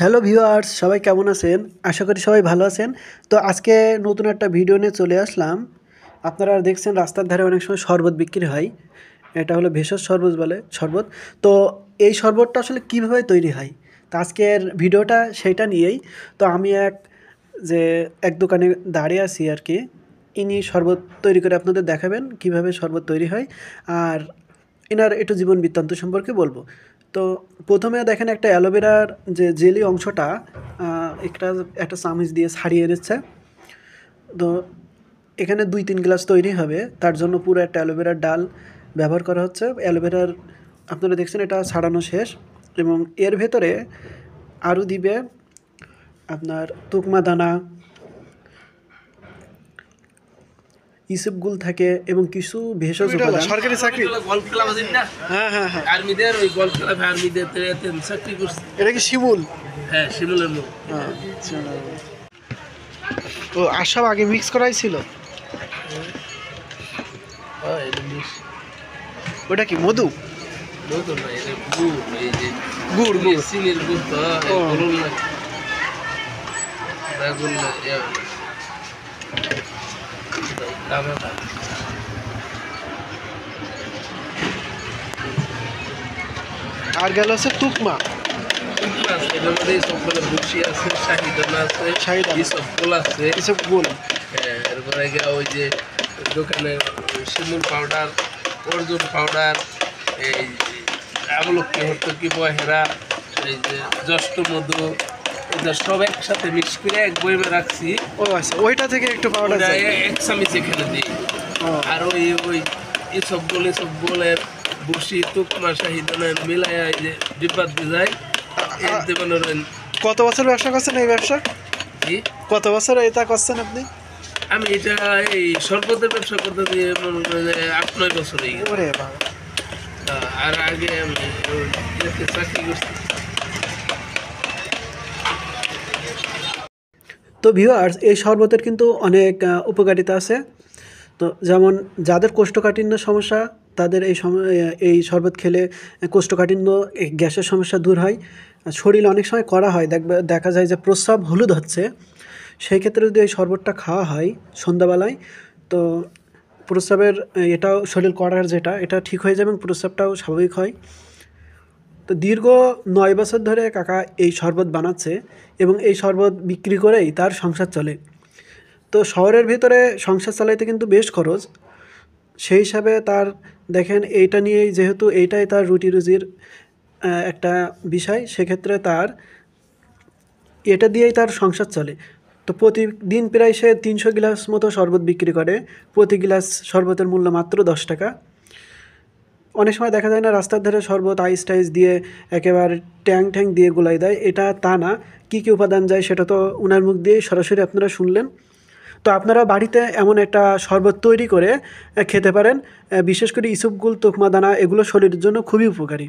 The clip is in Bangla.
হ্যালো ভিউয়ার্স, সবাই কেমন আছেন? আশা করি সবাই ভালো আছেন। তো আজকে নতুন একটা ভিডিও নিয়ে চলে আসলাম। আপনারা দেখছেন রাস্তার ধারে অনেক সময় শরবত বিক্রি হয়। এটা হলো ভেষজ শরবত বলে শরবত। তো এই শরবতটা আসলে কীভাবে তৈরি হয়? তো আজকের ভিডিওটা সেইটা নিয়েই। তো আমি এক দোকানে দাঁড়িয়ে আছি আর কি। ইনি শরবত তৈরি করে আপনাদের দেখাবেন কীভাবে শরবত তৈরি হয়, আর এনার একটু জীবন বৃত্তান্ত সম্পর্কে বলবো। তো প্রথমে দেখেন একটা অ্যালোভেরার যে জেলি অংশটা একটা একটা চামচ দিয়ে ছাড়িয়ে নিচ্ছে। তো এখানে 2-3 গ্লাস তৈরি হবে, তার জন্য পুরো একটা অ্যালোভেরার ডাল ব্যবহার করা হচ্ছে। অ্যালোভেরার আপনারা দেখছেন এটা ছাড়ানো শেষ, এবং এর ভেতরে আরও দিবে আপনার তুকমা দানা, ইসবগুল থাকে এবং কিছু ভেষজ উপাদান। সরকারি চাকরি গল্ফ ক্লাব আছে না? হ্যাঁ হ্যাঁ হ্যাঁ, আর্মিদের ওই গল্ফ ক্লাব আর্মিদের চাকরি করছে। এটা কি শিমুল? হ্যাঁ, শিমুলের মুখ। তো আশাব আগে মিক্স করাই ছিল। ওটা কি মধু? মধু না, এটা গুড়। এই যে গুড় গুড় চিনির গুড় তো গুড় না, গুড় না। আর গেল হচ্ছে তুকমা। এটার মধ্যে সবগুলো ভুসি আছে, শাহিদানা আছে, ইসবগুল আছে, ইসবগুল। হ্যাঁ, এরপরে গিয়ে ওই যে দোকানে শিমুল পাউডার, অর্জুন পাউডার, এই আমলকি হর্তকি বহেরা, এই যে জ্যৈষ্ঠ মধু, এটা সব একসাথে মিক্স করে এক বইমে রাখছি। ও আচ্ছা, ওইটা থেকে একটু পাউডার এক চামচ এখানে দিই। আর ওই ওই এসবগুলের বসি তুকমা শাহিদানা মিলাই যে ডিব্বাত দিয়ে যায়। কত বছর ব্যবসা করছেন এই ব্যবসা? কত বছর এটা করছেন আপনি? আমি এটা এই শরবতের ব্যবসা করতে দিয়ে 8-9 বছর হয়ে গেছে। আর আগে আমি চাকরি করছি। তো ভিউয়ার্স, এই শরবতের কিন্তু অনেক উপকারিতা আছে। তো যেমন যাদের কোষ্ঠকাঠিন্য সমস্যা, তাদের এই শরবত খেলে কোষ্ঠকাঠিন্য, গ্যাসের সমস্যা দূর হয়। শরীরে অনেক সময় করা হয়, দেখা যায় যে প্রস্রাব হলুদ হচ্ছে, সেই ক্ষেত্রে যদি এই শরবতটা খাওয়া হয় সন্ধ্যাবেলায়, তো প্রস্রাবের এটাও শরীর করার এটা ঠিক হয়ে যাবে এবং প্রস্রাবটাও স্বাভাবিক হয়। তো দীর্ঘ 9 বছর ধরে কাকা এই শরবত বানাচ্ছে এবং এই শরবত বিক্রি করেই তার সংসার চলে। তো শহরের ভিতরে সংসার চালাইতে কিন্তু বেশ খরচ, সেই হিসাবে তার দেখেন এইটা নিয়েই, যেহেতু এইটাই তার রুটি রুজির একটা বিষয়, সেক্ষেত্রে তার এটা দিয়েই তার সংসার চলে। তো প্রতিদিন প্রায় সে 300 গ্লাস মতো শরবত বিক্রি করে। প্রতি গ্লাস শরবতের মূল্য মাত্র 10 টাকা। অনেক সময় দেখা যায় না রাস্তার ধারে শরবত আইস টাইস দিয়ে একেবারে ট্যাং দিয়ে গুলাই দেয়, এটা তা না। কী কী উপাদান যায় সেটা তো ওনার মুখ দিয়ে সরাসরি আপনারা শুনলেন। তো আপনারা বাড়িতে এমন একটা শরবত তৈরি করে খেতে পারেন। বিশেষ করে ইসবগুল, তুকমা দানা, এগুলো শরীরের জন্য খুবই উপকারী।